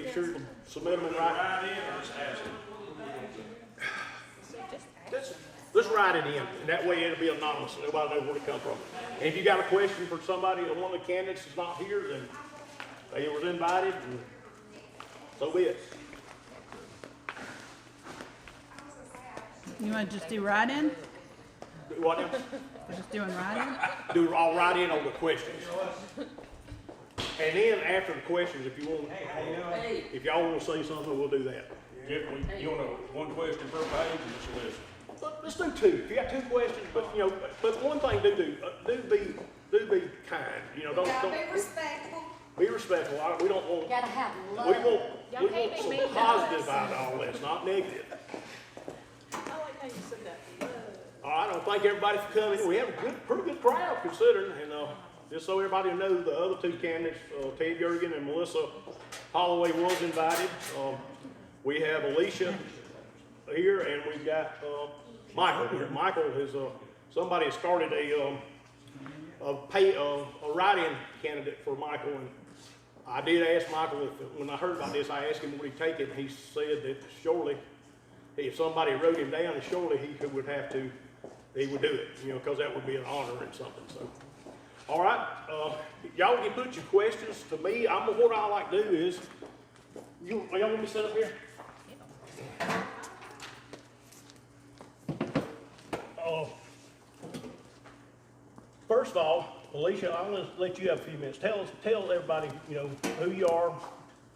be sure to submit them in writing. Right in or just ask them? Let's write it in, and that way it'll be anonymous, so nobody knows where it come from. And if you got a question for somebody, or one of the candidates is not here, then they was invited, and so be it. You want to just do write-in? Do what now? We're just doing write-in? I'll write in on the questions. And then after the questions, if you want, if y'all want to say something, we'll do that. You want one question per page or just a list? Let's do two. If you got two questions, but one thing do be kind. Don't Be respectful. be respectful. We don't want. Gotta have love. We want some positive out of all this, not negative. I like how you said that. I don't think everybody for coming. We have a pretty good crowd considering, and just so everybody knows, the other two candidates, Ted Yeargin and Melissa Holloway, was invited. We have Alicia here, and we've got Michael here. Michael is somebody has started a write-in candidate for Michael, and I did ask Michael when I heard about this. I asked him would he take it. And he said that surely, if somebody wrote him down, surely he would do it. Because that would be an honor and something. So, all right, y'all can put your questions to me. What I like to do is, y'all want me to sit up here? First of all, Alicia, I'm going to let you have a few minutes. Tell everybody, who you are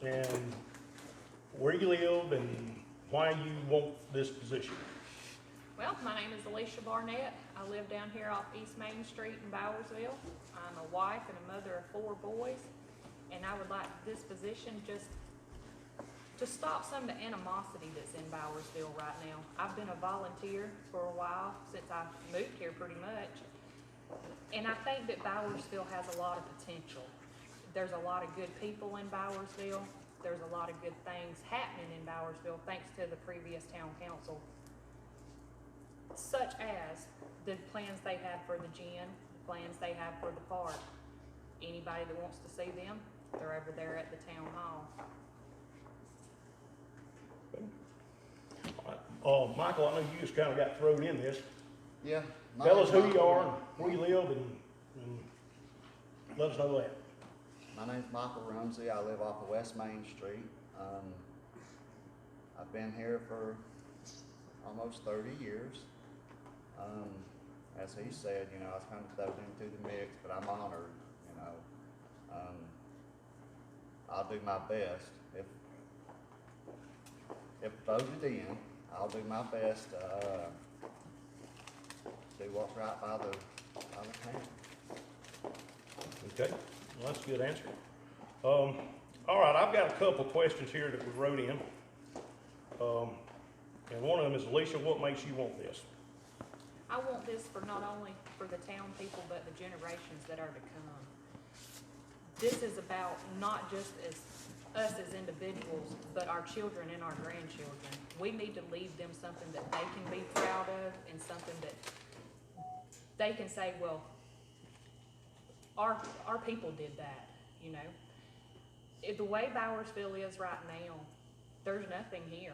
and where you live and why you want this position. Well, my name is Alicia Barnett. I live down here off East Main Street in Bowersville. I'm a wife and a mother of 4 boys, and I would like this position just to stop some of the animosity that's in Bowersville right now. I've been a volunteer for a while, since I moved here pretty much, and I think that Bowersville has a lot of potential. There's a lot of good people in Bowersville. There's a lot of good things happening in Bowersville thanks to the previous town council, such as the plans they had for the gym, the plans they have for the park. Anybody that wants to see them, they're over there at the town hall. Michael, I know you just kind of got thrown in this. Yeah. Tell us who you are, and where you live, and let us know that. My name's Michael Rumsey. I live off of West Main Street. I've been here for almost 30 years. As he said, I was kind of thrown into the mix, but I'm honored, I'll do my best. If voted in, I'll do my best to do what's right by the town. Okay, well, that's a good answer. All right, I've got a couple questions here that we wrote in. And one of them is, Alicia, what makes you want this? I want this for not only for the town people, but the generations that are to come. This is about not just us as individuals, but our children and our grandchildren. We need to leave them something that they can be proud of, and something that they can say, well, our people did that, If the way Bowersville is right now, there's nothing here.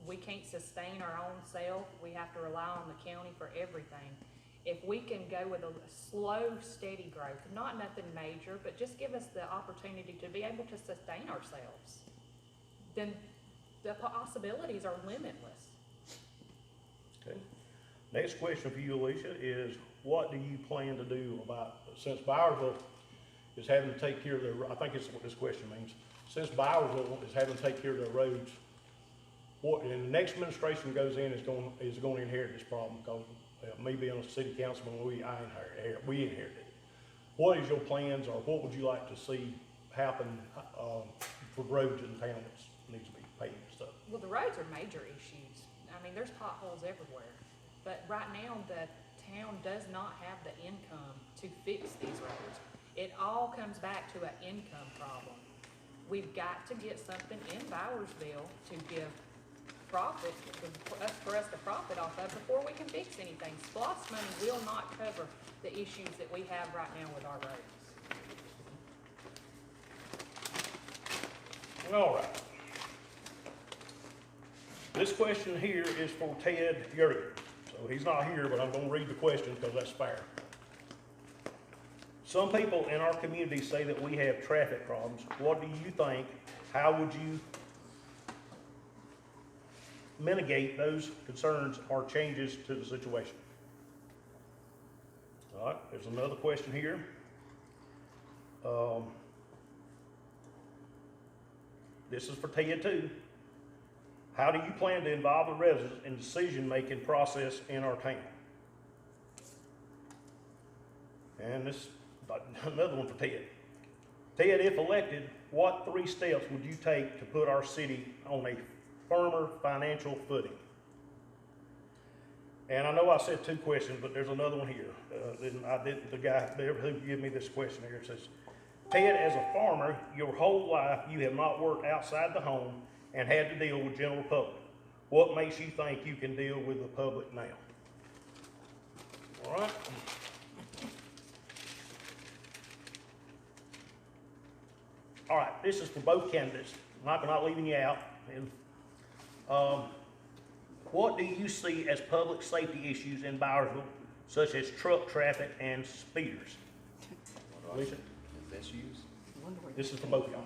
We can't sustain our own self. We have to rely on the county for everything. If we can go with a slow, steady growth, not nothing major, but just give us the opportunity to be able to sustain ourselves, then the possibilities are limitless. Okay. Next question for you, Alicia, is what do you plan to do about, since Bowersville is having to take care of their, I think it's what this question means, since Bowersville is having to take care of their roads, what, and the next administration goes in is going to inherit this problem, because me being a city councilman, we inherited it. What is your plans, or what would you like to see happen for roads in town that needs to be paved and stuff? Well, the roads are major issues. I mean, there's potholes everywhere. But right now, the town does not have the income to fix these roads. It all comes back to an income problem. We've got to get something in Bowersville to give profit, for us to profit off of before we can fix anything. SPLOST money will not cover the issues that we have right now with our roads. All right. This question here is for Ted Yeargin. So he's not here, but I'm gonna read the question because that's fair. Some people in our community say that we have traffic problems. What do you think? How would you mitigate those concerns or changes to the situation? All right, there's another question here. This is for Ted too. How do you plan to involve the residents in decision-making process in our town? And this, another one for Ted. Ted, if elected, what 3 steps would you take to put our city on a firmer financial footing? And I know I said 2 questions, but there's another one here. The guy who gave me this question here says, Ted, as a farmer, your whole life you have not worked outside the home and had to deal with general public. What makes you think you can deal with the public now? All right. All right, this is for both candidates. I'm not leaving you out. And, what do you see as public safety issues in Bowersville, such as truck traffic and speeders? Alicia? Issues? This is for both of y'all.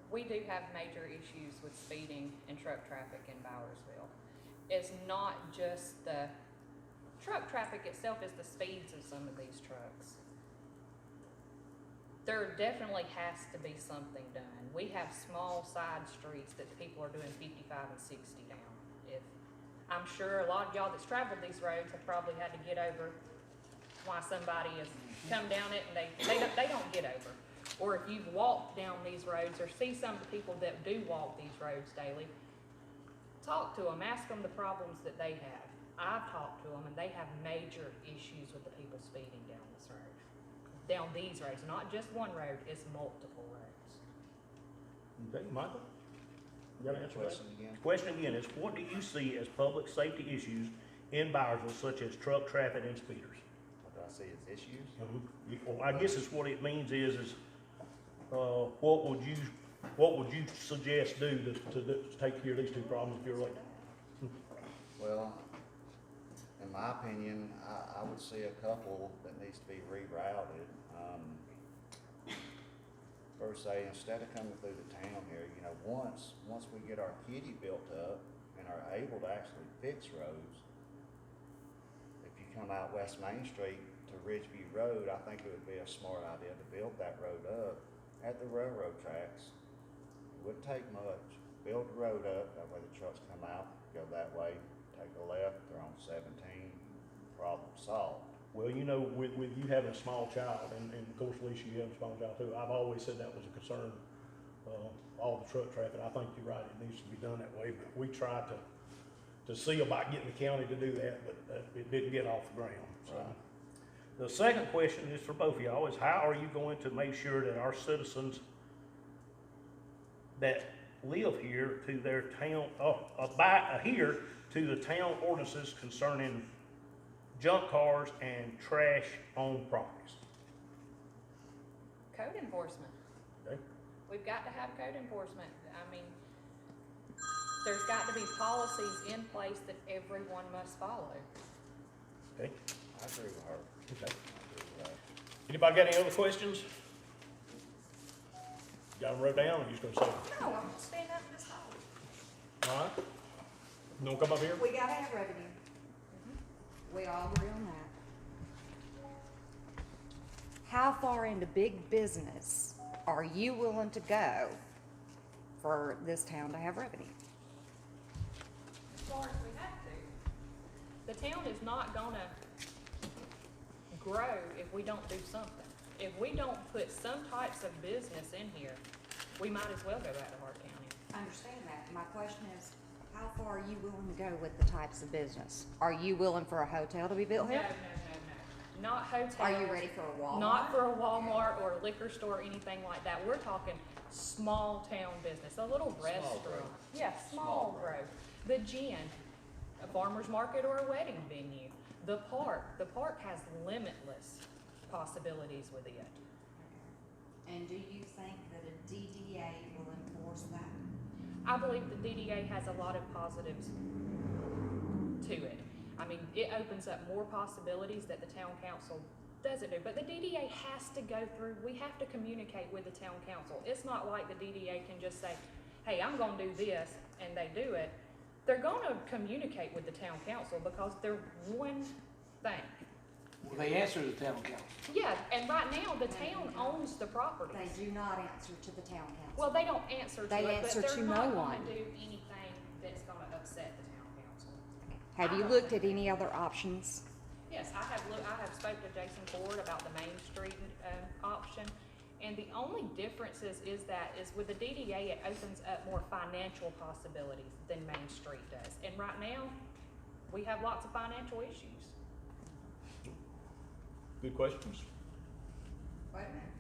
We do have major issues with speeding and truck traffic in Bowersville. It's not just the truck traffic itself, it's the speeds of some of these trucks. There definitely has to be something done. We have small side streets that people are doing 55 and 60 down. I'm sure a lot of y'all that's traveled these roads have probably had to get over why somebody has come down it and they don't get over. Or if you've walked down these roads or see some of the people that do walk these roads daily, talk to them, ask them the problems that they have. I've talked to them and they have major issues with the people speeding down this road. Down these roads, not just one road, it's multiple roads. Okay, Michael? You got to answer that? Question again? Question again is, what do you see as public safety issues in Bowersville, such as truck traffic and speeders? What do I see as issues? Well, I guess it's what it means is what would you suggest do to take care of these 2 problems if you're elected? Well, in my opinion, I would see a couple that needs to be rerouted. First, say, instead of coming through the town here, you know, once we get our kitty built up and are able to actually fix roads, if you come out West Main Street to Ridgeview Road, I think it would be a smart idea to build that road up at the railroad tracks. It wouldn't take much. Build the road up, that way the trucks come out, go that way, take a left, they're on 17, problem solved. Well, you know, with you having a small child, and of course, Alicia, you have a small child too, I've always said that was a concern, all the truck traffic. I think you're right, it needs to be done that way, but we tried to see about getting the county to do that, but it didn't get off the ground, so. Right. The second question is for both of y'all, is how are you going to make sure that our citizens that live here to their town, here to the town ordinances concerning junk cars and trash on properties? Code enforcement. Okay. We've got to have code enforcement. I mean, there's got to be policies in place that everyone must follow. Okay. I agree with her. Okay. I agree with that. Anybody got any other questions? Got them wrote down, or you just gonna say them? No, I'm gonna stand up in this hall. All right. You wanna come up here? We gotta have revenue. We all agree on that. How far into big business are you willing to go for this town to have revenue? As far as we have to. The town is not gonna grow if we don't do something. If we don't put some types of business in here, we might as well go back to Hart County. I understand that. My question is, how far are you willing to go with the types of business? Are you willing for a hotel to be built No, here? no, no, no. Not hotels. Are you ready for a Walmart? Not for a Walmart or a liquor store or anything like that. We're talking small town business, a little restaurant. growth. Yeah, small growth. The gin, a farmer's market or a wedding venue. The park has limitless possibilities with it. And do you think that a DDA will enforce that? I believe the DDA has a lot of positives to it. I mean, it opens up more possibilities that the town council doesn't do, but the DDA has to go through, we have to communicate with the town council. It's not like the DDA can just say, hey, I'm gonna do this, and they do it. They're gonna communicate with the town council because they're one thing. Well, they answer to the town council. Yeah, and right now, the town owns the properties. They do not answer to the town council. Well, they don't answer to They it, but answer they're to not no gonna one. do anything that's gonna upset the town council. Have you looked at any other options? Yes, I have spoke to Jason Ford about the Main Street, option, and the only difference is with the DDA, it opens up more financial possibilities than Main Street does. And right now, we have lots of financial issues. Good questions. Wait a minute.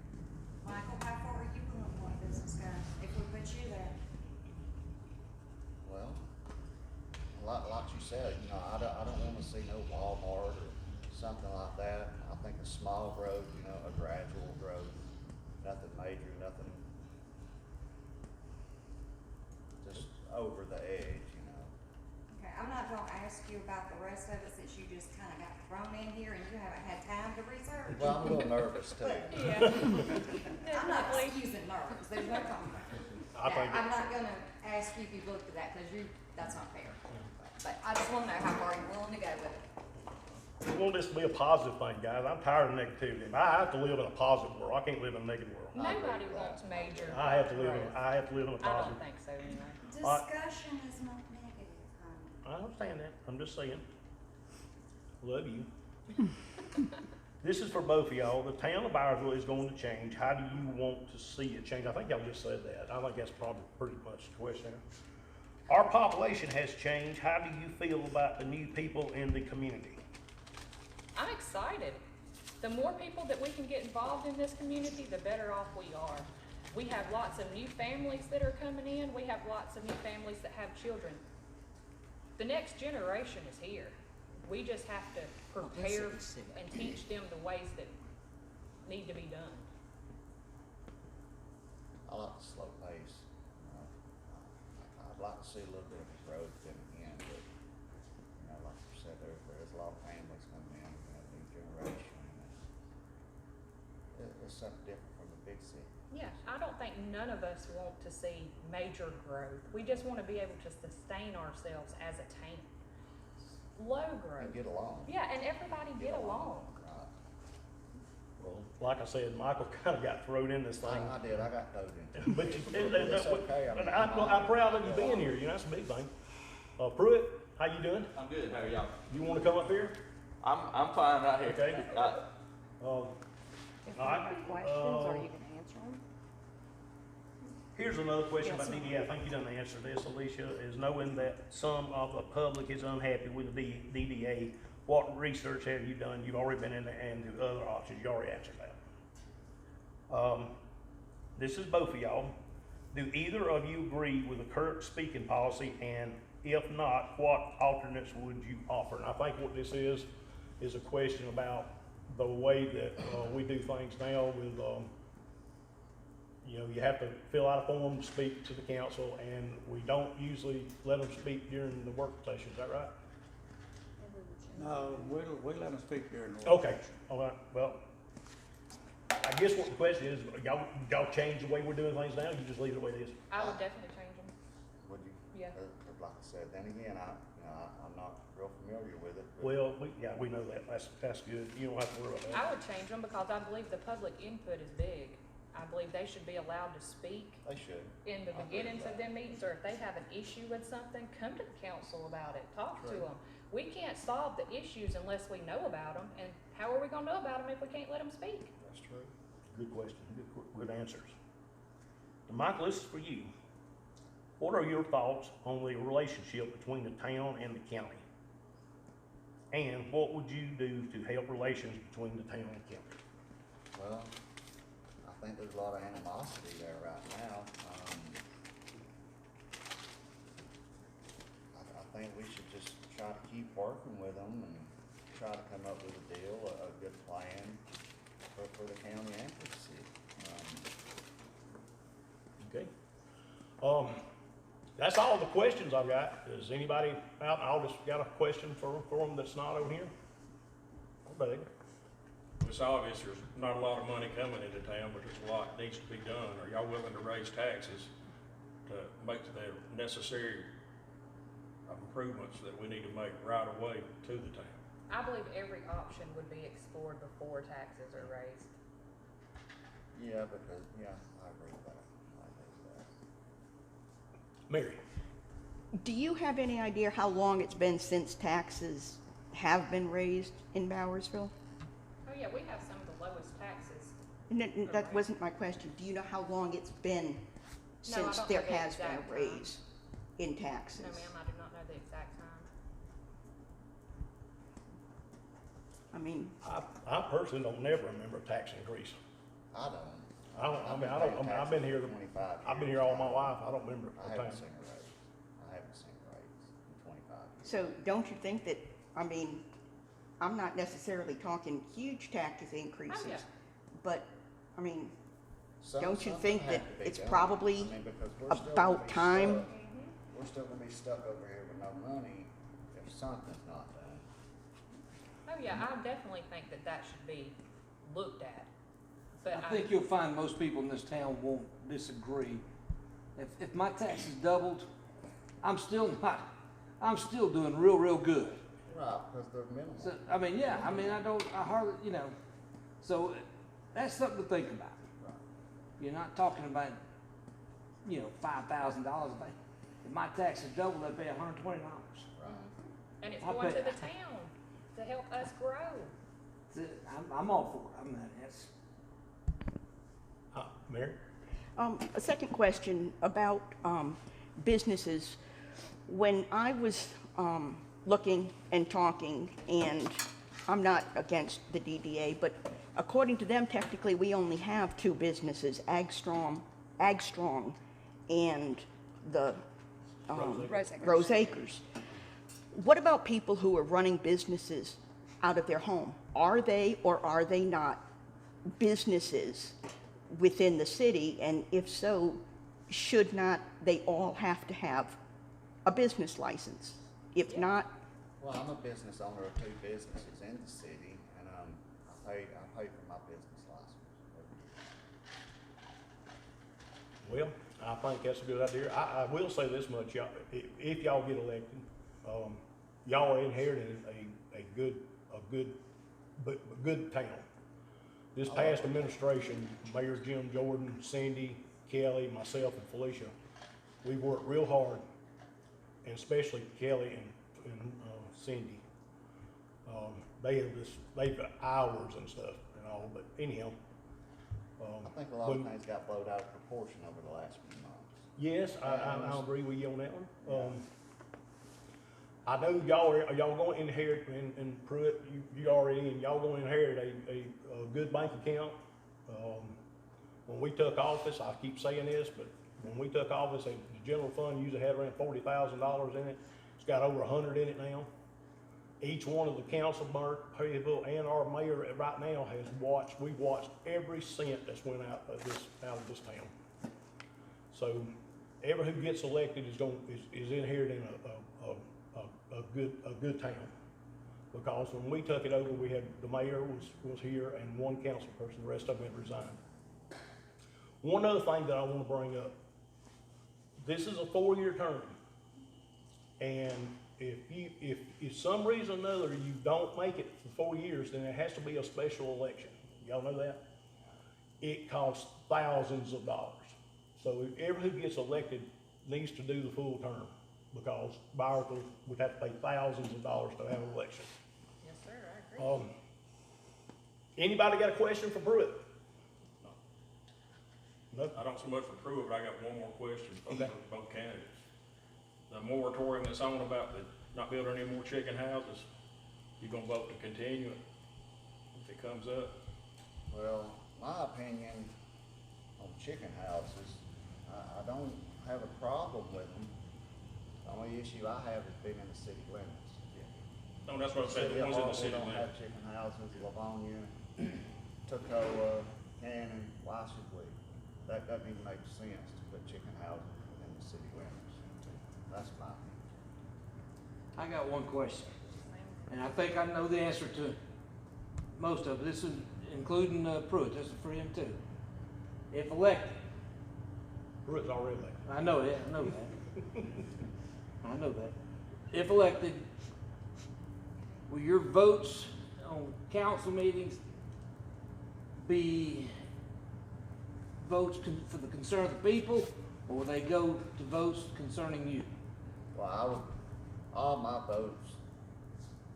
Michael, how far are you willing to let business go if we put you there? Well, like you said, you know, I don't wanna see no Walmart or something like that. I think a small growth, you know, a gradual growth, nothing major, nothing just over the edge, you know. Okay, I'm not gonna ask you about the rest of it since you just kinda got thrown in here and you haven't had time to research. Well, I'm a little nervous too. Yeah. I'm not Definitely. excusing nerves, there's no comment. I think I'm not gonna ask you if you looked at that, cause that's not fair. But I just wanna know how far you're willing to go with it. We want this to be a positive thing, guys. I'm tired of negativity. I have to live in a positive world. I can't live in a negative world. Nobody wants major. I have to live in, growth. I have to live in a I positive. don't think so anyway. Discussion is not negative, honey. I understand that. I'm just saying. Love you. This is for both of y'all. The town of Bowersville is going to change. How do you want to see it change? I think y'all just said that. I think that's probably pretty much the question. Our population has changed. How do you feel about the new people in the community? I'm excited. The more people that we can get involved in this community, the better off we are. We have lots of new families that are coming in. We have lots of new families that have children. The next generation is here. We just have to prepare and teach them the ways that need to be done. I like the slow pace, you know. I'd like to see a little bit of growth in again, but, you know, like you said, there is a lot of families coming in, you know, new generation, and it's something different from the big city. Yeah, I don't think none of us want to see major growth. We just want to be able to sustain ourselves as a town. Low growth. And get along. Yeah, and everybody get along. Right. Well, like I said, Michael kind of got thrown in this thing. I did, I got thrown into it. But It's okay, I mean, I'm proud of you being here, you know, that's a big thing. Pruitt, how you doing? I'm good. How are y'all? You wanna come up here? I'm fine right here. Okay. Uh, If you All right, have questions, are you gonna answer them? Here's another question about Yes, DDA, I think you done answered this, Alicia, is knowing that some of the public is unhappy with the DDA, what research have you done? You've already been in there and the other options, you already answered that. This is both of y'all. Do either of you agree with the current speaking policy, and if not, what alternates would you offer? And I think what this is a question about the way that, we do things now with, you know, you have to fill out a form to speak to the council, and we don't usually let them speak during the work session, is that right? No, we let them speak during the. Okay, all right, well, I guess what the question is, y'all change the way we're doing things now, you just leave it the way it is? I would definitely change them. Would you? Yeah. Like I said, then again, I'm not real familiar with it. but- Well, we know that, that's good, you don't have to worry about that. I would change them because I believe the public input is big. I believe they should be allowed to speak They should. in the I agree beginnings with of that. their meetings, or if they have an issue with something, come to the council about it, talk to True. them. We can't solve the issues unless we know about them, and how are we gonna know about them if we can't let them speak? That's true. Good question, good answers. And Michael, this is for you. What are your thoughts on the relationship between the town and the county? And what would you do to help relations between the town and the county? Well, I think there's a lot of animosity there right now. I think we should just try to keep working with them and try to come up with a deal, a good plan for the county and for the city. That's all the questions I've got. Does anybody out in August got a question for them that's not over here? Nobody. It's obvious there's not a lot of money coming into town, but there's a lot that needs to be done. Are y'all willing to raise taxes to make the necessary improvements that we need to make right away to the town? I believe every option would be explored before taxes are raised. Yeah, because, yeah, I agree with that. I agree with that. Mary? Do you have any idea how long it's been since taxes have been raised in Bowersville? Oh yeah, we have some of the lowest taxes. That wasn't my question. Do you know how long it's been No, I since don't there know the has been exact a raise in taxes? No ma'am, I do not know the exact time. I mean, I personally don't never remember a tax increase. I don't. I've been here, 25 I've been years. here all my life. I don't remember I a time. haven't seen a raise. I haven't seen a raise in 25 years. so don't you think that, I mean, I'm not necessarily talking huge taxes increases, but, I mean, don't you think that Something had to be it's done. probably I mean, because we're still about gonna be time? stuck. We're still gonna be stuck over here with no money if something's not done. Oh yeah, I definitely think that that should be looked at. But I think you'll find most people in this town won't disagree. If my taxes doubled, I'm still doing real good. Right, because they're minimal. So, I mean, yeah, I hardly, so that's something to think about. Right. You're not talking about, $5,000 a day. If my taxes double, they pay $120. Right. and it's I'll going pay- to the town to help us grow. I'm all for it. That's, Mary? A second question about businesses. When I was looking and talking, and I'm not against the DDA, but according to them, technically, we only have two businesses, Ag Strong and the Rose Acres. What about people who are running businesses out of their home? Are they or are they not businesses within the city? And if so, should not they all have to have a business license? If not, Well, I'm a business owner of two businesses in the city, and I pay for my business license every year. Well, I think that's a good idea. I will say this much, y'all, if y'all get elected, y'all are inheriting a good town. This past administration, Mayor Jim Jordan, Cindy, Kelly, myself, and Felicia, we worked real hard, and especially Kelly and Cindy. They've got hours and stuff and all, but anyhow. I think a lot of things got blowed out of proportion over the last few months. Yes, I agree with you on that one. I know y'all going to inherit, and Pruitt, you already in, y'all going to inherit a good bank account. When we took office, I keep saying this, but when we took office, the general fund usually had around $40,000 in it. It's got over 100 in it now. Each one of the council people and our mayor right now we've watched every cent that's went out of this town. So, who gets elected is inheriting a good town. Because when we took it over, we had, the mayor was here and one council person, the rest of them had resigned. One other thing that I want to bring up, this is a 4-year term. And if some reason or another you don't make it for 4 years, then it has to be a special election. Y'all know that? It costs thousands of dollars. So who gets elected needs to do the full term, because Bowersville would have to pay thousands of dollars to have an election. Yes, sir, I agree. Anybody got a question for Pruitt? No? I don't so much for Pruitt, but I got one more question for Okay. both candidates. The moratorium that's on about the not building any more chicken houses, you gonna vote to continue it if it comes up? Well, my opinion on chicken houses, I don't have a problem with them. The only issue I have is being in the city limits. No, that's what I'm saying, the ones in the city don't have limits. chicken houses, Livonia, Toccoa, Cannon, why should we? That doesn't even make sense to put chicken houses within the the city limits. That's my opinion. I got one question, and I think I know the answer to most of it. This is including Pruitt, this is for him too. If elected, Pruitt's already there. I know that, I know that. I know that. If elected, will your votes on council meetings be votes for the concern of the people, or will they go to votes concerning you? Well, all my votes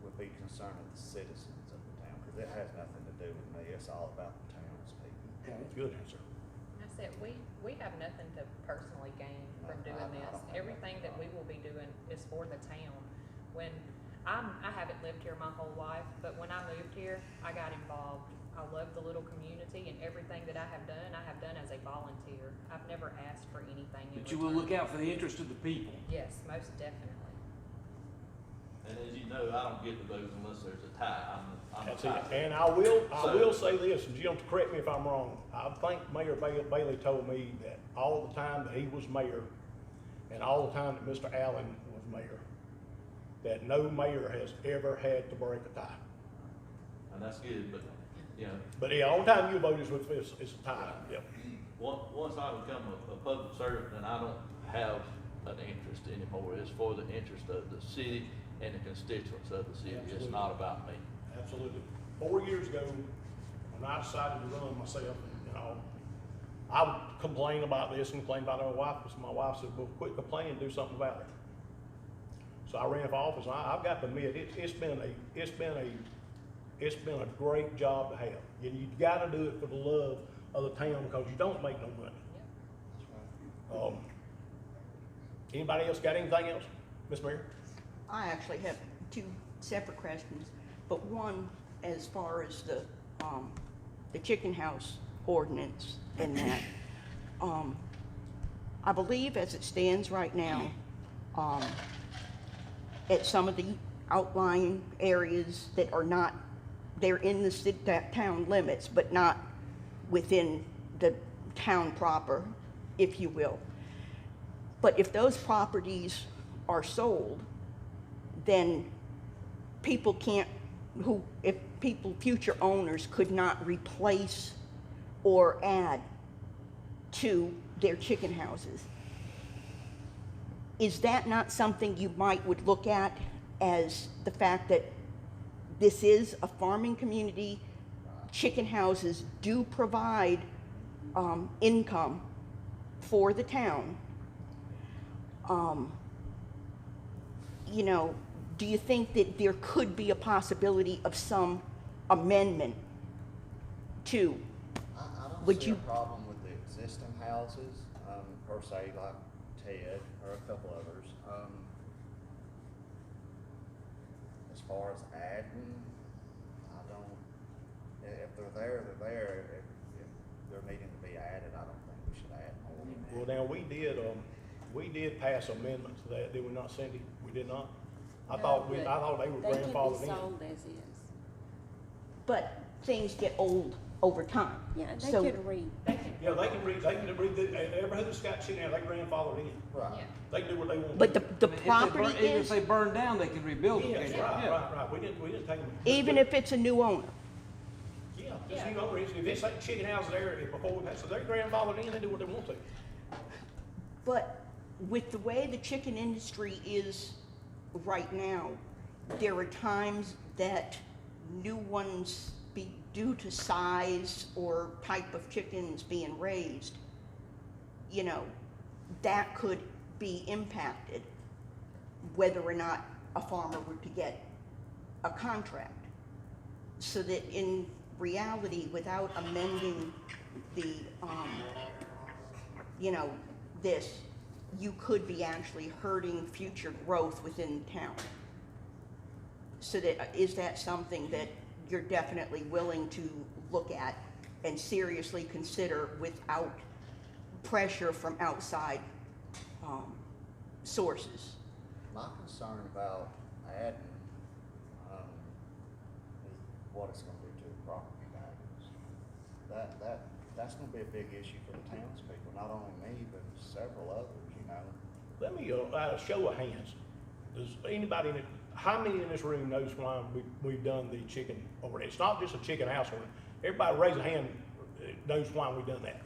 would be concerning the citizens of the town, because it has nothing to do with me. It's all about the townspeople. Okay. Good answer. I said, we have nothing to personally gain from No, doing I don't this. have Everything nothing. that we will be doing is for the town. When, I haven't lived here my whole life, but when I moved here, I got involved. I love the little community, and everything that I have done as a volunteer. I've never asked for anything in But you will return. look out for the interest of the people. Yes, most definitely. And as you know, I don't get to vote unless there's a tie. I'm a That's tie. it. And I will So- say this, and Jim, correct me if I'm wrong. I think Mayor Bailey told me that all the time that he was mayor and all the time that Mr. Allen was mayor, that no mayor has ever had to break a tie. And that's good, but, you know, But yeah, all the time you vote is it's a tie, yep. once I become a public servant, then I don't have an interest anymore. It's for the interest of the city and the constituents of the city. It's Absolutely. not about me. Absolutely. 4 years ago, when I decided to run myself, you know, I would complain about this and complain about it to my wife, because my wife said, well, quit complaining, do something about it. So I ran for office, and I've got to admit, it's been a great job to have. And you gotta do it for the love of the town, because you don't make no money. That's right. Anybody else got anything else? Miss Mary? I actually have two separate questions, but one as far as the chicken house ordinance and that. I believe as it stands right now, at some of the outlying areas that are not, they're in the town limits, but not within the town proper, if you will. But if those properties are sold, then people can't, future owners could not replace or add to their chicken houses. Is that not something you would look at as the fact that this is a farming community? Chicken houses do provide income for the town. You know, do you think that there could be a possibility of some amendment to? I don't Would see you- a problem with the existing houses, per se, like Ted or a couple others. As far as adding, I don't, if they're there, they're there. If they're needing to be added, I don't think we should add more. Well, now, we did pass amendments to that, did we not, Cindy? We did not? I thought they were grandfathered They in. can be sold as is. But things get old over time. Yeah, they So- could read. Yeah, they can read, everybody who's got chicken out, they grandfathered in. Right. Yeah. They can do what they want. But the I mean, property Even if is, they burn down, they can rebuild them. Yes, can't they? right, Yeah. right. We didn't take them. even if it's a new owner. Yeah, just, you know, if it's like chicken houses there, before we passed, so they're grandfathered in, they do what they want to. But with the way the chicken industry is right now, there are times that new ones, due to size or type of chickens being raised, you know, that could be impacted whether or not a farmer were to get a contract. So that in reality, without amending the, you know, this, you could be actually hurting future growth within the town. So that, is that something that you're definitely willing to look at and seriously consider without pressure from outside sources? My concern about adding, is what it's gonna do to the property values. That's gonna be a big issue for the townspeople, not only me, but several others, you know? Let me, show of hands. Does anybody, how many in this room knows why we've done the chicken over there? It's not just a chicken house order. Everybody raise a hand, knows why we've done that.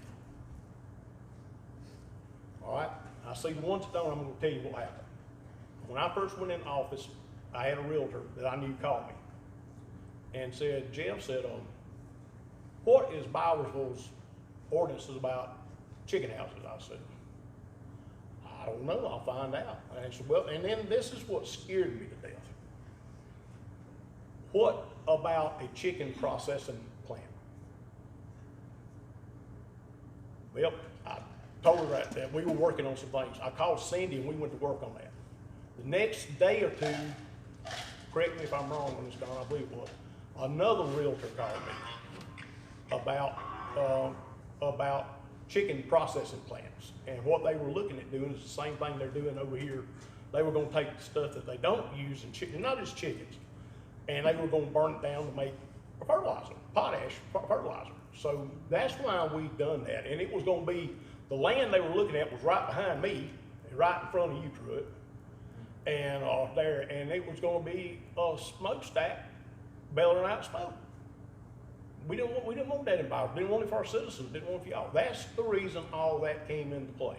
All right, I see the ones that don't, I'm gonna tell you what happened. When I first went in office, I had a realtor that I knew called me and said, Jeff said, what is Bowersville's ordinances about chicken houses? I said, I don't know, I'll find out. And I said, well, and then this is what scared me to death. What about a chicken processing plant? Well, I told her that we were working on some things. I called Cindy and we went to work on that. The next day or two, correct me if I'm wrong on this, Don, I believe it was, another realtor called me about chicken processing plants. And what they were looking at doing is the same thing they're doing over here. They were gonna take the stuff that they don't use in chicken, not just chickens, and they were gonna burn it down to make fertilizer, potash fertilizer. So that's why we done that. And it was gonna be, the land they were looking at was right behind me, right in front of you, Truett. And there, and it was gonna be a smokestack belching out smoke. We didn't want that involved. Didn't want it for our citizens. Didn't want it for y'all. That's the reason all that came into play.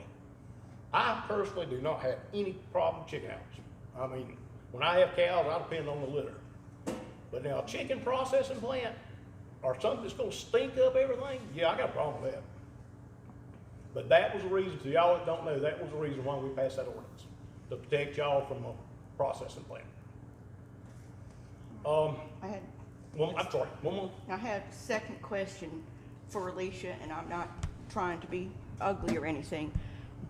I personally do not have any problem with chicken houses. I mean, when I have cows, I depend on the litter. But now a chicken processing plant or something that's gonna stink up everything, yeah, I got a problem with that. But that was the reason, to y'all that don't know, that was the reason why we passed that ordinance, to protect y'all from a processing plant. One more. I had a second question for Alicia, and I'm not trying to be ugly or anything,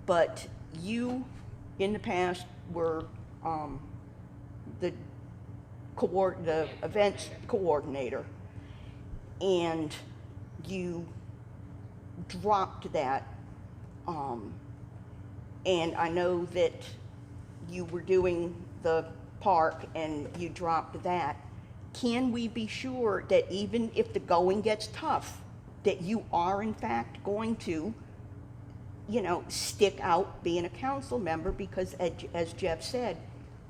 but you, in the past, were the events coordinator, and you dropped that, and I know that you were doing the park and you dropped that. Can we be sure that even if the going gets tough, that you are in fact going to, stick out being a council member? Because as Jeff said,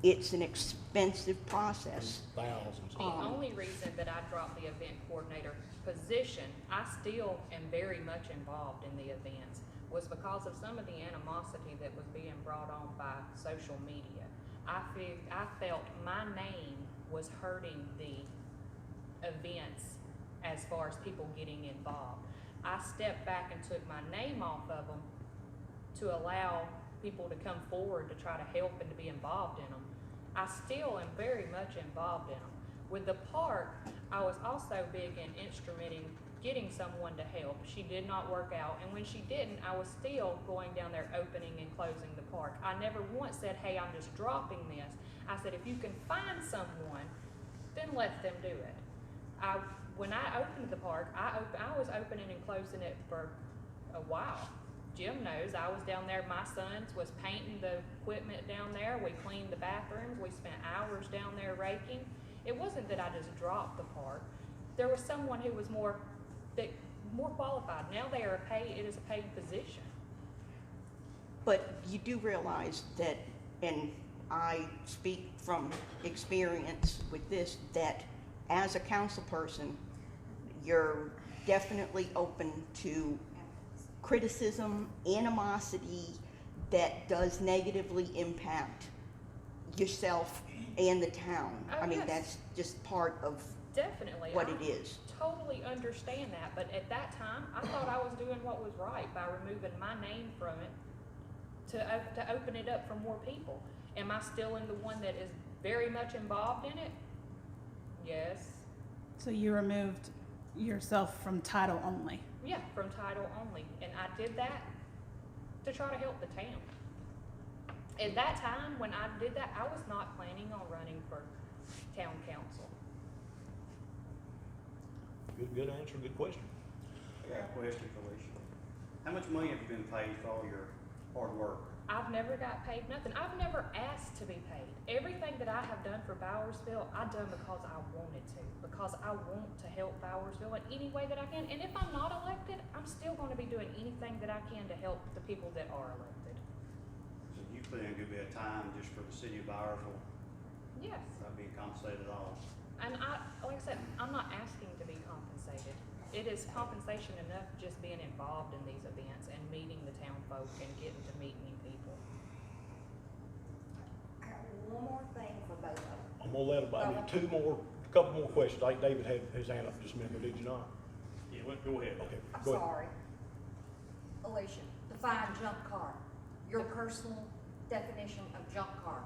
it's an expensive process. Thousands. The only reason that I dropped the event coordinator position, I still am very much involved in the events, was because of some of the animosity that was being brought on by social media. I felt my name was hurting the events as far as people getting involved. I stepped back and took my name off of them to allow people to come forward to try to help and to be involved in them. I still am very much involved in them. With the park, I was also big in instrumenting getting someone to help. She did not work out, and when she didn't, I was still going down there opening and closing the park. I never once said, hey, I'm just dropping this. I said, if you can find someone, then let them do it. When I opened the park, I was opening and closing it for a while. Jim knows, I was down there, my sons was painting the equipment down there, we cleaned the bathrooms, we spent hours down there raking. It wasn't that I just dropped the park. There was someone who was more qualified. Now it is a paid position. But you do realize that, and I speak from experience with this, that as a council person, you're definitely open to criticism, animosity that does negatively impact yourself and the town. Oh, I mean, yes. that's just part of Definitely. what I it is. Totally understand that, but at that time, I thought I was doing what was right by removing my name from it to open it up for more people. Am I still in the one that is very much involved in it? Yes. So you removed yourself from title only. Yeah, from title only. And I did that to try to help the town. At that time, when I did that, I was not planning on running for town council. Good answer, good question. I got a question for Alicia. How much money have you been paid for all your hard work? I've never got paid nothing. I've never asked to be paid. Everything that I have done for Bowersville, I've done because I wanted to, because I want to help Bowersville in any way that I can. And if I'm not elected, I'm still going to be doing anything that I can to help the people that are elected. you put in a good bit of time just for the city of Bowersville, Yes. without being compensated at all. And like I said, I'm not asking to be compensated. It is compensation enough just being involved in these events and meeting the town folk and getting to meet new people. I got one more thing for both of them. I'm gonna let him, I mean, a couple more questions. I think David had his hand up just a minute, did you not? Yeah, go ahead. Okay, I'm go ahead. sorry. Alicia, define junk car. Your personal definition of junk car.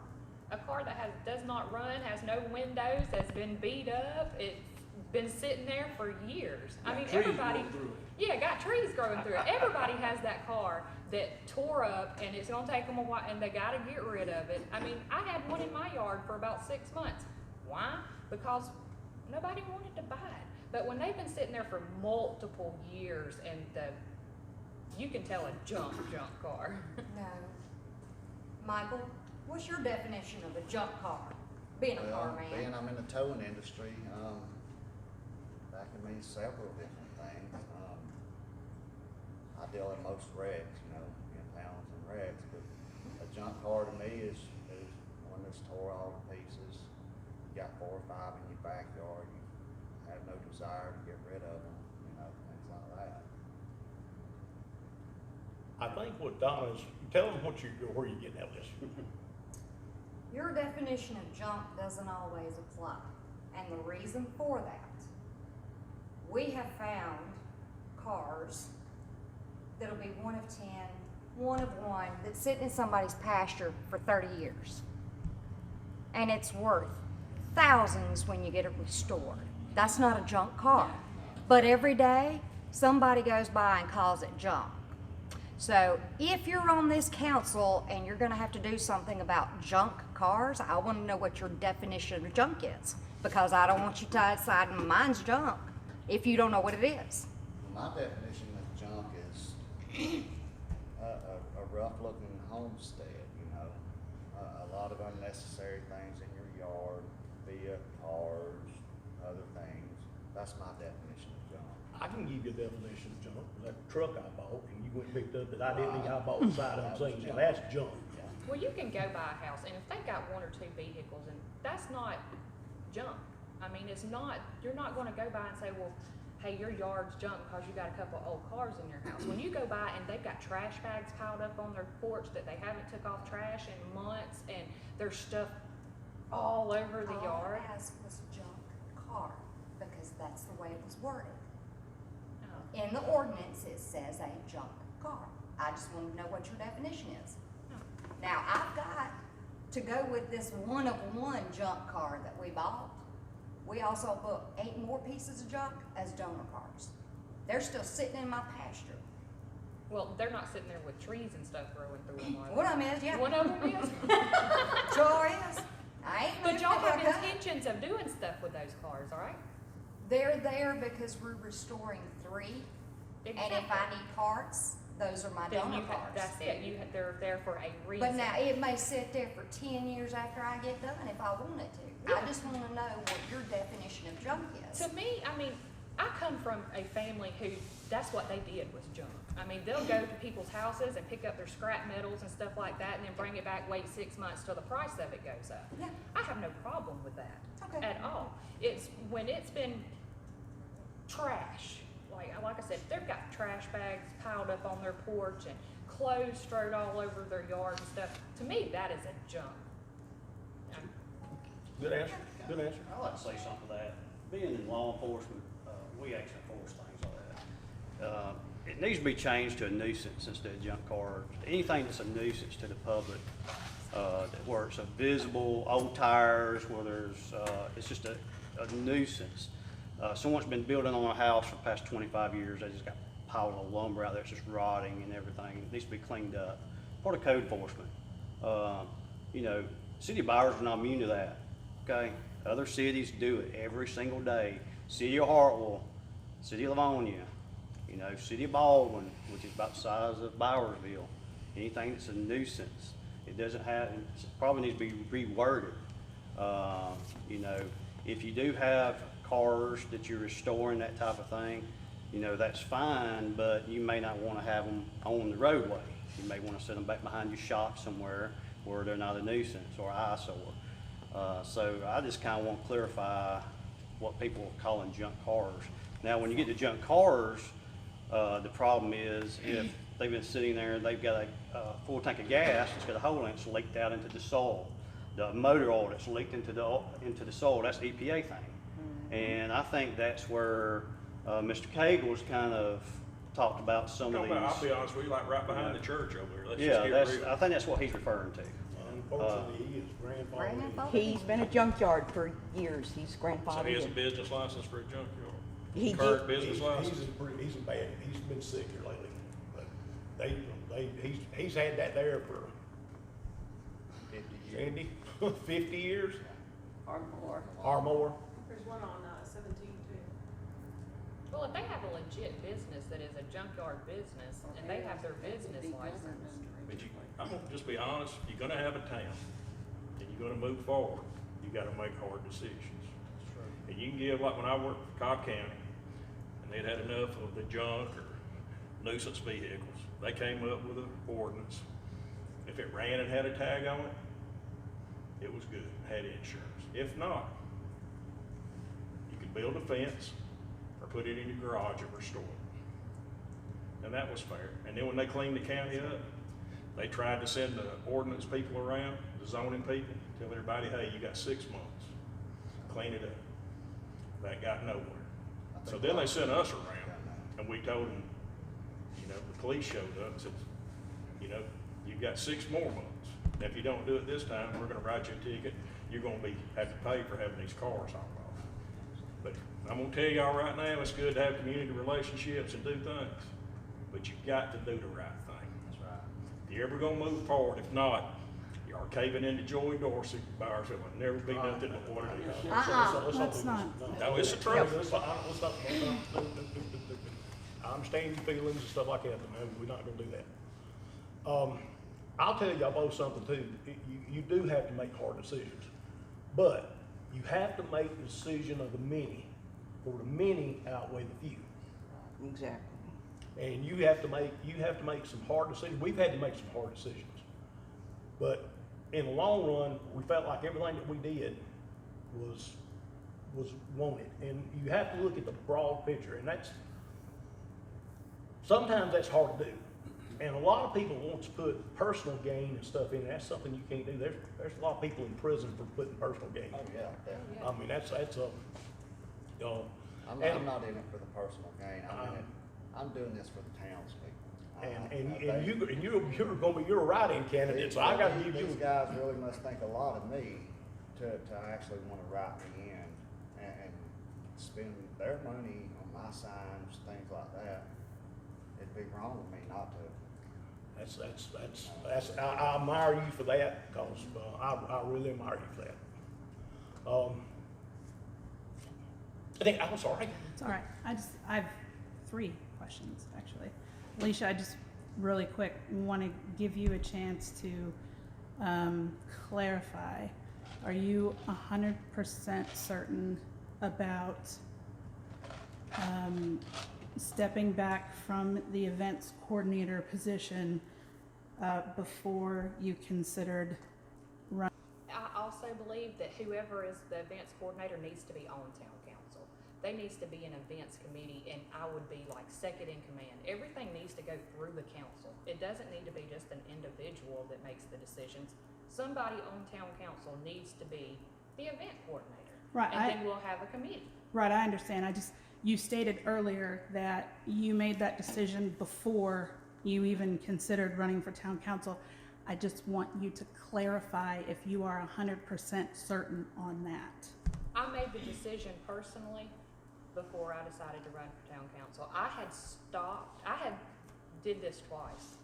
A car that does not run, has no windows, has been beat up, it's been sitting there for years. I mean, trees everybody. growing through it. Yeah, got trees growing through it. Everybody has that car that tore up and it's gonna take them a while and they gotta get rid of it. I mean, I had one in my yard for about 6 months. Why? Because nobody wanted to buy it. But when they've been sitting there for multiple years and you can tell a junk car. No. Michael, what's your definition of a junk car? Being a car man. Being I'm in the towing industry, that can mean several different things. I deal in most wrecks, impounds and wrecks, but a junk car to me is one that's tore all to pieces. You got 4 or 5 in your backyard, you have no desire to get rid of them, things like that. I think what Donna's, tell them where you getting at this. Your definition of junk doesn't always apply. And the reason for that, we have found cars that'll be 1 of 10, 1 of 1, that's sitting in somebody's pasture for 30 years. And it's worth thousands when you get it restored. That's not a junk car. But every day, somebody goes by and calls it junk. So if you're on this council and you're gonna have to do something about junk cars, I wanna know what your definition of junk is. Because I don't want you to decide mine's junk if you don't know what it is. My definition of junk is a rough-looking homestead, a lot of unnecessary things in your yard, be it cars, other things. That's my definition of junk. I can give you a definition of junk. That truck I bought and you went and picked up that I didn't think I bought beside of them, now that's junk. Well, you can go buy a house and if they got 1 or 2 vehicles and that's not junk. I mean, it's not, you're not gonna go by and say, well, hey, your yard's junk because you got a couple old cars in your house. When you go by and they've got trash bags piled up on their porch that they haven't took off trash in months and there's stuff all over the yard. All I asked was junk car, because that's the way it was worded. Oh. In the ordinance, it says a junk car. I just want to know what your definition is. Oh. Now, I've got to go with this 1 of 1 junk car that we bought. We also booked 8 more pieces of junk as donor cars. They're still sitting in my pasture. Well, they're not sitting there with trees and stuff growing through them. are they? One of them is, yeah. One of them is. Sure is. I ain't But moving y'all it have back up. intentions of doing stuff with those cars, all right? They're there because we're restoring 3. And if I need parts, those are my Then donor you cars. that's it. They're there for a reason. But now, it may sit there for 10 years after I get done if I want it to. I just wanna know what your definition of junk is. To me, I mean, I come from a family who, that's what they did was junk. I mean, they'll go to people's houses and pick up their scrap metals and stuff like that and then bring it back, wait 6 months till the price of it goes up. Yeah. I have no problem with that Okay. at all. It's when it's been trash, like I said, they've got trash bags piled up on their porch and clothes strewed all over their yard and stuff. To me, that is a junk. Good answer, good answer. I'd like to say something to that. Being in law enforcement, we actually enforce things like that. It needs to be changed to a nuisance instead of junk cars. Anything that's a nuisance to the public, where it's a visible, old tires, where there's, it's just a nuisance. Someone's been building on a house for the past 25 years. They just got a pile of lumber out there. It's just rotting and everything. It needs to be cleaned up. For the code enforcement, City of Bowersville is not immune to that. Okay, other cities do it every single day. City of Hartwell, City of Livonia, City of Baldwin, which is about the size of Bowersville. Anything that's a nuisance, it probably needs to be reworded. If you do have cars that you're restoring, that type of thing, that's fine, but you may not want to have them on the roadway. You may want to set them back behind your shop somewhere where they're not a nuisance or eyesore. So I just kind of want to clarify what people are calling junk cars. Now, when you get to junk cars, the problem is if they've been sitting there, they've got a full tank of gas, it's got a hole in it, it's leaked out into the soil. The motor oil that's leaked into the soil, that's the EPA thing. And I think that's where Mr. Cagle's kind of talked about some of these. I'll be honest with you, like right behind the church over there. Let's just Yeah, get real. I think that's what he's referring to. Unfortunately, he is grandfathered in. He's been a junkyard for years. He's So he grandfathered has a in. business license for a junkyard. He Current did- business He's license. he's a bad, he's been sick here lately, but he's had that there for 50 years. Andy, 50 years Or more. or more. There's one on 17 too. Well, if they have a legit business that is a junkyard business, and they have their business license, But I'm gonna just be honest, you're gonna have a town, and you're gonna move forward, you gotta make hard decisions. And you can give, like when I worked for Cobb County, and they'd had enough of the junk or nuisance vehicles, they came up with an ordinance. If it ran and had a tag on it, it was good, had insurance. If not, you could build a fence or put it in your garage and restore it. And that was fair. And then when they cleaned the county up, they tried to send the ordinance people around, the zoning people, tell everybody, hey, you got 6 months, clean it up. That got nowhere. So then they sent us around, and we told them, the police showed up and said, you've got 6 more months. And if you don't do it this time, we're gonna write you a ticket. You're gonna have to pay for having these cars hauled off. But I'm gonna tell y'all right now, it's good to have community relationships and do things, but you've got to do the right thing. That's right. If you're ever gonna move forward, if not, you are caving into Joey Dorsey, Bowersville, will never be nothing but what it is. Let's not. No, it's the truth. I understand your feelings and stuff like that, but no, we're not gonna do that. I'll tell y'all both something too. You do have to make hard decisions, but you have to make the decision of the many, for the many outweigh the few. Exactly. And you have to make some hard decisions. We've had to make some hard decisions. But in the long run, we felt like everything that we did was wanted. And you have to look at the broad picture, and sometimes that's hard to do. And a lot of people want to put personal gain and stuff in, and that's something you can't do. There's a lot of people in prison for putting personal gain. Oh, yeah, definitely. I mean, that's I'm not in it for the personal gain. I'm doing this for the townspeople. you're a write-in candidate, so I gotta give you. These guys really must think a lot of me to actually wanna write me in and spend their money on my signs, things like that. It'd be wrong with me not to. I admire you for that, because I really admire you for that. I'm sorry. It's all right. I have 3 questions, actually. Alicia, I just really quick want to give you a chance to clarify. Are you 100% certain about stepping back from the events coordinator position before you considered run? I also believe that whoever is the events coordinator needs to be on town council. They needs to be an events committee, and I would be like second in command. Everything needs to go through the council. It doesn't need to be just an individual that makes the decisions. Somebody on town council needs to be the event coordinator. Right, And then we'll have a committee. Right, I understand. You stated earlier that you made that decision before you even considered running for town council. I just want you to clarify if you are 100% certain on that. I made the decision personally before I decided to run for town council. I had did this twice.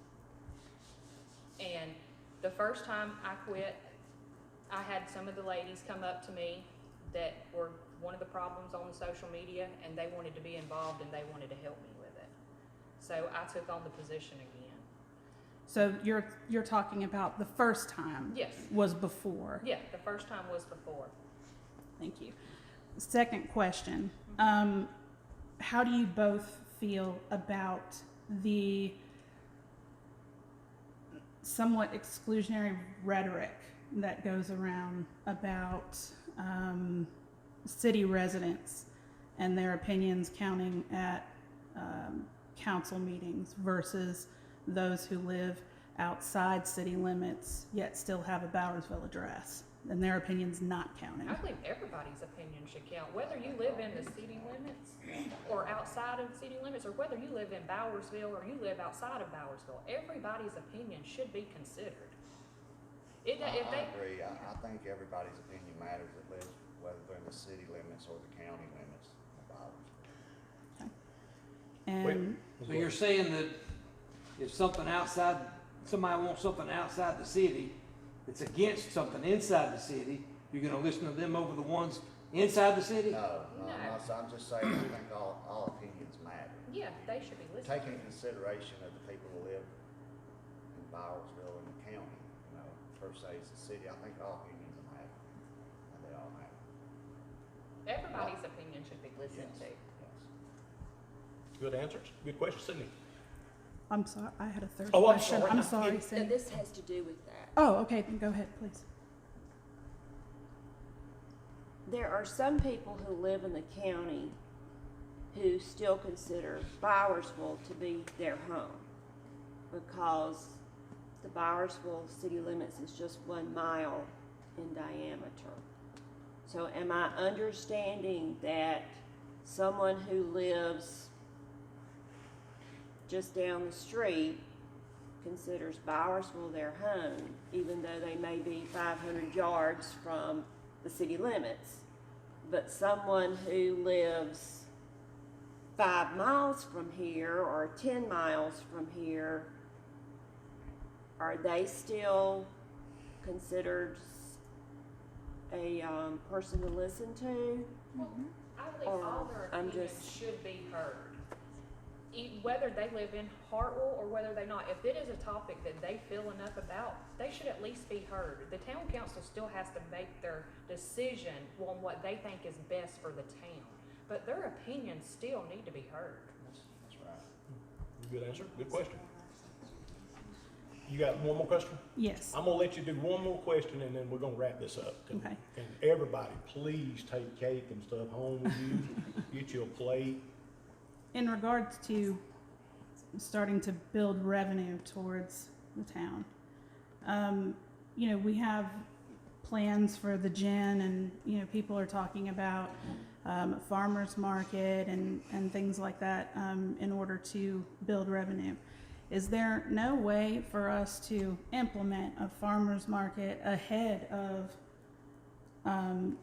And the first time I quit, I had some of the ladies come up to me that were one of the problems on the social media, and they wanted to be involved and they wanted to help me with it. So I took on the position again. So you're talking about the first time? Yes. Was before? Yeah, the first time was before. Thank you. Second question. How do you both feel about the somewhat exclusionary rhetoric that goes around about city residents and their opinions counting at council meetings versus those who live outside city limits yet still have a Bowersville address and their opinions not counting. I believe everybody's opinion should count, whether you live in the city limits or outside of city limits, or whether you live in Bowersville or you live outside of Bowersville. Everybody's opinion should be considered. If I they, agree. I think everybody's opinion matters that lives, whether they're in the city limits or the county limits of Bowersville. And So you're saying that if something outside, somebody wants something outside the city that's against something inside the city, you're gonna listen to them over the ones inside the city? No, No. I'm just saying, I think all opinions matter. yeah, they should be listened Taking to. into consideration of the people who live in Bowersville and the county, you know, per se it's the city, I think all opinions matter, and they all matter. Everybody's opinion should be listened to. Yes. Good answers. Good question, Sydney. I'm sorry, I had a third Oh, I'm question. sorry. I'm sorry, So Cindy. this has to do with that. Oh, okay, then go ahead, please. There are some people who live in the county who still consider Bowersville to be their home because the Bowersville city limits is just 1 mile in diameter. So am I understanding that someone who lives just down the street considers Bowersville their home, even though they may be 500 yards from the city limits? But someone who lives 5 miles from here or 10 miles from here, are they still considered a person to listen to? I believe Or all their I'm opinions just- should be heard. Whether they live in Hartwell or whether they not, if it is a topic that they feel enough about, they should at least be heard. The town council still has to make their decision on what they think is best for the town, but their opinions still need to be heard. That's right. Good answer. Good question. You got one more question? Yes. I'm gonna let you do one more question and then we're gonna wrap this up. Okay. And everybody, please take cake and stuff home with you. Get you a plate. In regards to starting to build revenue towards the town, you know, we have plans for the gin and, you know, people are talking about farmers market and things like that in order to build revenue. Is there no way for us to implement a farmers market ahead of,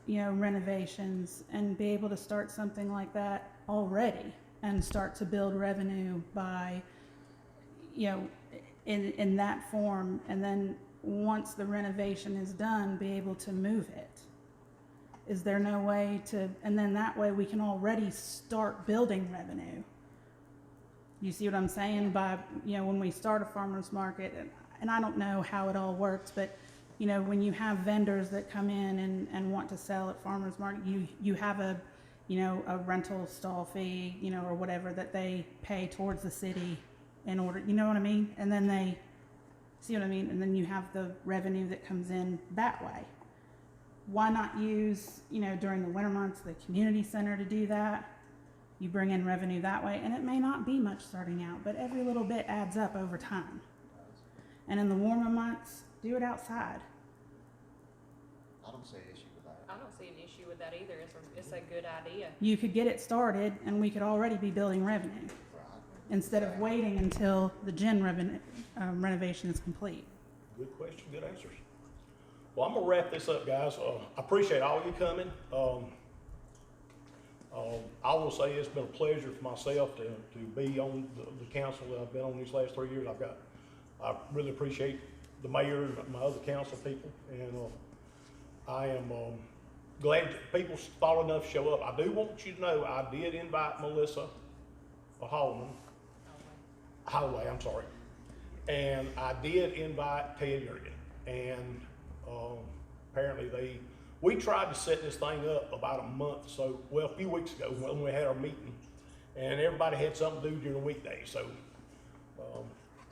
you know, renovations and be able to start something like that already and start to build revenue by, you know, in that form, and then once the renovation is done, be able to move it? Is there no way to, and then that way we can already start building revenue? You see what I'm saying? By, you know, when we start a farmer's market, and I don't know how it all works, but, you know, when you have vendors that come in and want to sell at farmer's market, you have a, you know, a rental stall fee, you know, or whatever that they pay towards the city in order, you know what I mean? And then they, see what I mean? And then you have the revenue that comes in that way. Why not use, you know, during the winter months, the community center to do that? You bring in revenue that way, and it may not be much starting out, but every little bit adds up over time. And in the warmer months, do it outside. I don't see an issue with that. I don't see an issue with that either. It's a good idea. You could get it started, and we could already be building revenue Right. instead of waiting until the gym renovation is complete. Good question, good answers. Well, I'm gonna wrap this up, guys. I appreciate all you coming. I will say it's been a pleasure for myself to be on the council that I've been on these last 3 years. I really appreciate the mayor and my other council people, and I am glad that people thought enough to show up. I do want you to know I did invite Melissa Holloway, I'm sorry. And I did invite Ted Yeargin, and apparently we tried to set this thing up about a few weeks ago when we had our meeting, and everybody had something to do during the weekday. So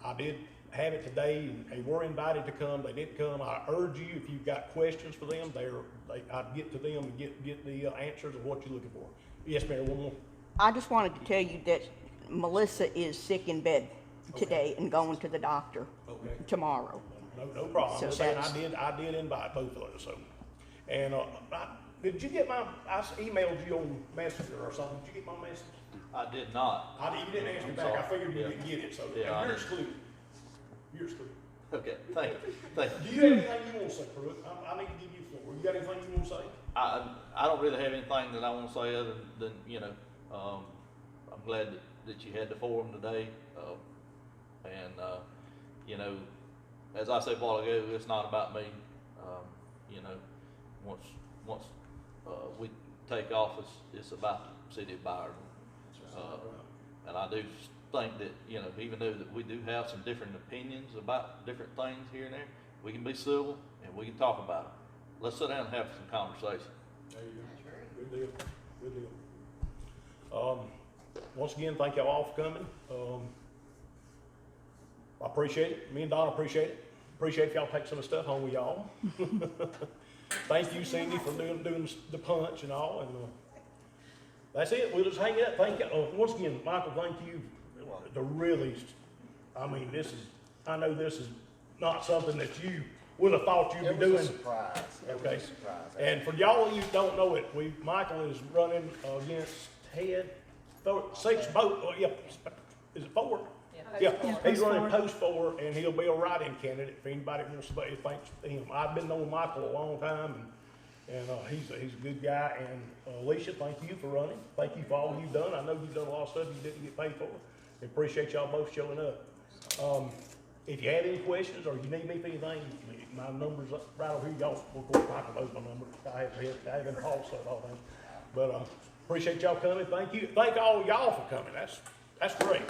I did have it today, and they were invited to come, they didn't come. I urge you, if you've got questions for them, I'd get to them and get the answers of what you're looking for. Yes, Mayor, one more. I just wanted to tell you that Melissa is sick in bed today and going to the doctor Okay. tomorrow. No problem. I'm So just saying, that's- I did invite both of those, so. And, did you get I emailed you on Messenger or something, did you get my message? I did not. You didn't answer me I'm back, I sorry. figured you Yeah. didn't get it, so, Yeah, I you're didn't. excluded. You're excluded. Okay, thank you, thank you. Do you have anything you wanna say, Pruitt? I need to give you the floor, you got anything you wanna say? I don't really have anything that I wanna say other than, I'm glad that you had the forum today. And, as I said a while ago, it's not about me. Once we take office, it's about the city of Byron. And I do think that, even though that we do have some different opinions about different things here and there, we can be civil and we can talk about it. Let's sit down and have some conversation. There you go. Good deal, good deal. Once again, thank y'all all for coming. I appreciate it. Me and Don appreciate it. Appreciate if y'all take some of the stuff home with y'all. Thank you, Cindy, for doing the punch and all. And that's it. We'll just hang it up. Thank you. Once again, Michael, thank you. The really, I know this is not something that you would have thought you'd be It was doing. a surprise. It was Okay. a surprise. And for y'all who don't know it, Michael is running against Ted, is it 4? Yeah, he's running post 4, and he'll be a write-in candidate if anybody wants to, thanks to him. I've been knowing Michael a long time, and he's a good guy. And Alicia, thank you for running. Thank you for all you've done. I know you've done a lot of stuff you didn't get paid for. I appreciate y'all both showing up. If you have any questions or you need me for anything, my number's right over here. Y'all, of course, Michael knows my number. I haven't called stuff all the time. But appreciate y'all coming. Thank you. Thank all y'all for coming. That's great.